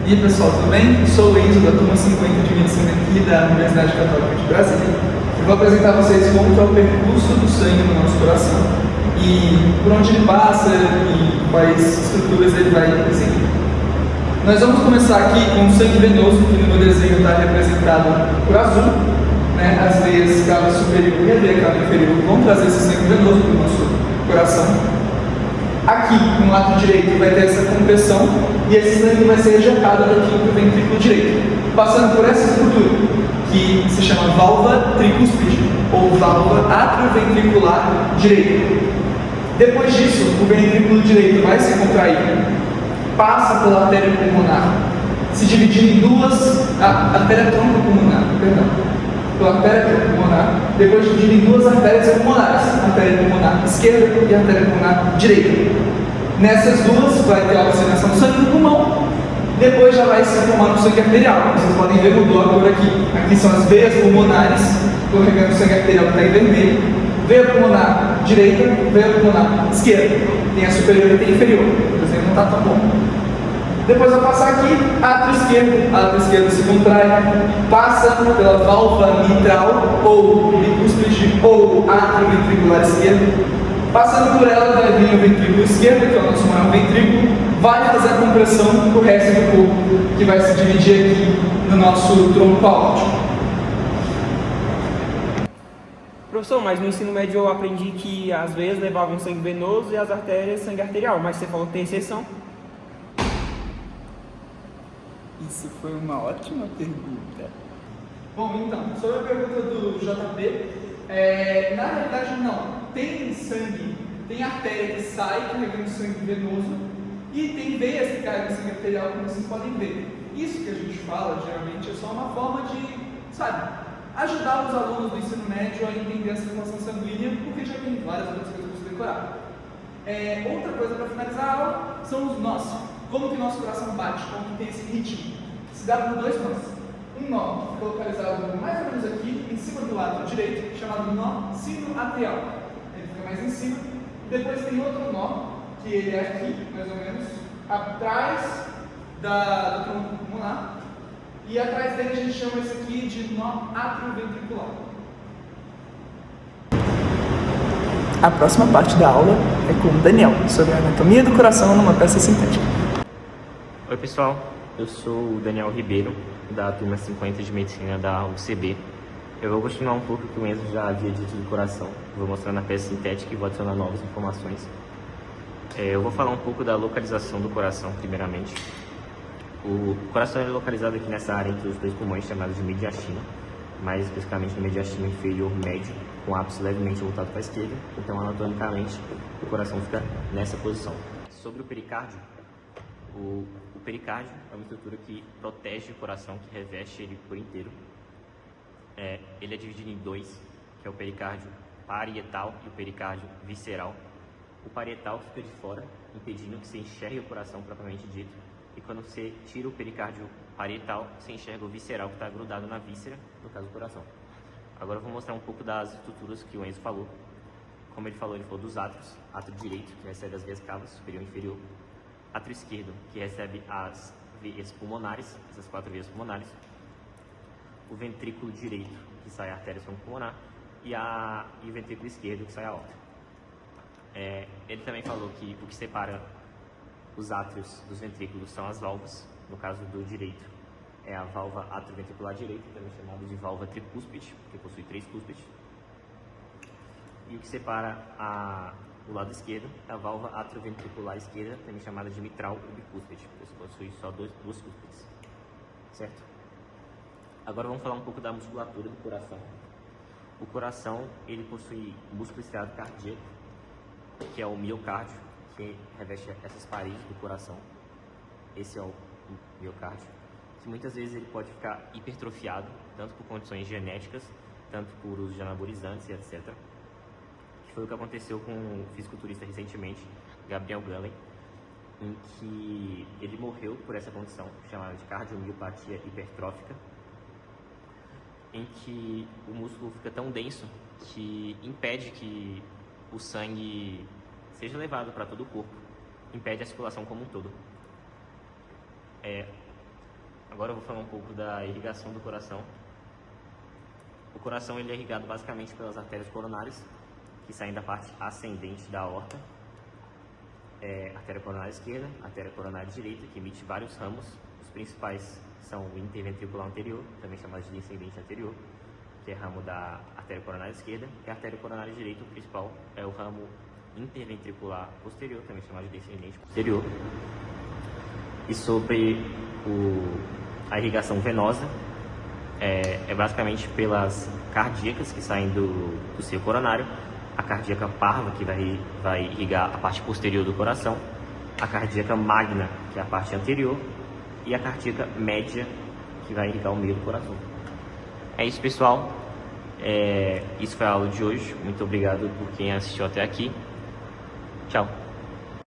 E aí pessoal, tudo bem? Eu sou o Enzo, da turma 50 de Medicina aqui da Universidade Católica de Brasília. Eu vou apresentar a vocês como é o percurso do sangue no nosso coração e por onde ele passa e quais estruturas ele vai seguir. Nós vamos começar aqui com o sangue venoso, que no meu desenho está representado por azul, né? As veias cava superior e a veia cava inferior vão trazer esse sangue venoso para o nosso coração. Aqui, no lado direito, vai ter essa compressão e esse sangue vai ser ejetado daqui para o ventrículo direito, passando por essa estrutura, que se chama válvula tricúspide, ou válvula atrioventricular direita. Depois disso, o ventrículo direito vai se contrair, passa pela artéria pulmonar, se dividindo em duas, artéria troncopulmonar, pela artéria pulmonar, depois dividido em duas artérias pulmonares, artéria pulmonar esquerda e artéria pulmonar direita. Nessas duas vai ter a oxigenação do sangue no pulmão, depois já vai se formar no sangue arterial. Vocês podem ver, mudou a cor aqui. Aqui são as veias pulmonares, corregando o sangue arterial que está em vermelho. Veia pulmonar direita, veia pulmonar esquerda. Tem a superior e tem a inferior. O desenho não está tão bom. Depois vai passar aqui, átrio esquerdo se contrai, passa pela válvula mitral, ou bicúspide, ou átrio ventricular esquerdo. Passando por ela vai vir o ventrículo esquerdo, que é o nosso maior ventrículo, vai fazer a compressão para o resto do corpo, que vai se dividir aqui no nosso tronco aórtico. Professor, mas no ensino médio eu aprendi que as veias levavam sangue venoso e as artérias sangue arterial, mas você falou que tem exceção. Isso foi uma ótima pergunta. Bom, então, sobre a pergunta do JP, na realidade não. Tem sangue, tem artéria que sai carregando sangue venoso e tem veias que carregam sangue arterial, como vocês podem ver. Isso que a gente fala, geralmente, é só uma forma de, ajudar os alunos do ensino médio a entender a circulação sanguínea, porque já tem várias outras coisas para se decorar. Outra coisa para finalizar a aula são os nós. Como que o nosso coração bate, como que tem esse ritmo. Se dá por dois nós. Um nó que fica localizado mais ou menos aqui, em cima do lado direito, chamado nó sinoatrial. Ele fica mais em cima. Depois tem outro nó, que ele é aqui, mais ou menos, atrás do tronco pulmonar. E atrás dele a gente chama esse aqui de nó atrioventricular. A próxima parte da aula é com o Daniel, sobre a anatomia do coração numa peça sintética. Oi pessoal, eu sou o Daniel Ribeiro, da turma 50 de Medicina da UCB. Eu vou continuar um pouco o que o Enzo já havia dito do coração. Vou mostrar na peça sintética e vou adicionar novas informações. Eu vou falar um pouco da localização do coração, primeiramente. O coração é localizado aqui nessa área entre os dois pulmões, chamados de mediastino, mais especificamente no mediastino inferior médio, com o ápice levemente voltado para a esquerda. Então, anatomicamente, o coração fica nessa posição. Sobre o pericárdio, o pericárdio é uma estrutura que protege o coração, que reveste ele por inteiro. Ele é dividido em dois, que é o pericárdio parietal e o pericárdio visceral. O parietal fica de fora, impedindo que se enxergue o coração propriamente dito. E quando você tira o pericárdio parietal, você enxerga o visceral, que está grudado na víscera, no caso do coração. Agora eu vou mostrar um pouco das estruturas que o Enzo falou. Como ele falou dos átrios. Átrio direito, que recebe as veias cavas, superior e inferior. Átrio esquerdo, que recebe as veias pulmonares, essas 4 veias pulmonares. O ventrículo direito, que sai a artéria pulmonar. E o ventrículo esquerdo, que sai a aorta. Ele também falou que o que separa os átrios dos ventrículos são as válvulas. No caso do direito, é a válvula atrioventricular direita, também chamada de válvula tricúspide, porque possui 3 cúspides. E o que separa o lado esquerdo é a válvula atrioventricular esquerda, também chamada de mitral ou bicúspide, porque possui só 2 cúspides. Certo? Agora vamos falar um pouco da musculatura do coração. O coração, ele possui músculo estriado cardíaco, que é o miocárdio, que reveste essas paredes do coração. Esse é o miocárdio, que muitas vezes ele pode ficar hipertrofiado, tanto por condições genéticas, tanto por uso de anabolizantes e etc. Que foi o que aconteceu com o fisiculturista recentemente, Gabriel Galen, em que ele morreu por essa condição, chamada de cardiomiopatia hipertrófica, em que o músculo fica tão denso que impede que o sangue seja levado para todo o corpo, impede a circulação como um todo. Agora eu vou falar um pouco da irrigação do coração. O coração ele é irrigado basicamente pelas artérias coronárias, que saem da parte ascendente da aorta. Artéria coronária esquerda, artéria coronária direita, que emite vários ramos. Os principais são o interventricular anterior, também chamado de descendente anterior, que é ramo da artéria coronária esquerda, e a artéria coronária direita, o principal, é o ramo interventricular posterior, também chamado de descendente posterior. E sobre a irrigação venosa, é basicamente pelas cardíacas que saem do seio coronário, a cardíaca parva, que vai irrigar a parte posterior do coração, a cardíaca magna, que é a parte anterior, e a cardíaca média, que vai irrigar o meio do coração. É isso, pessoal. Isso foi a aula de hoje. Muito obrigado por quem assistiu até aqui. Tchau.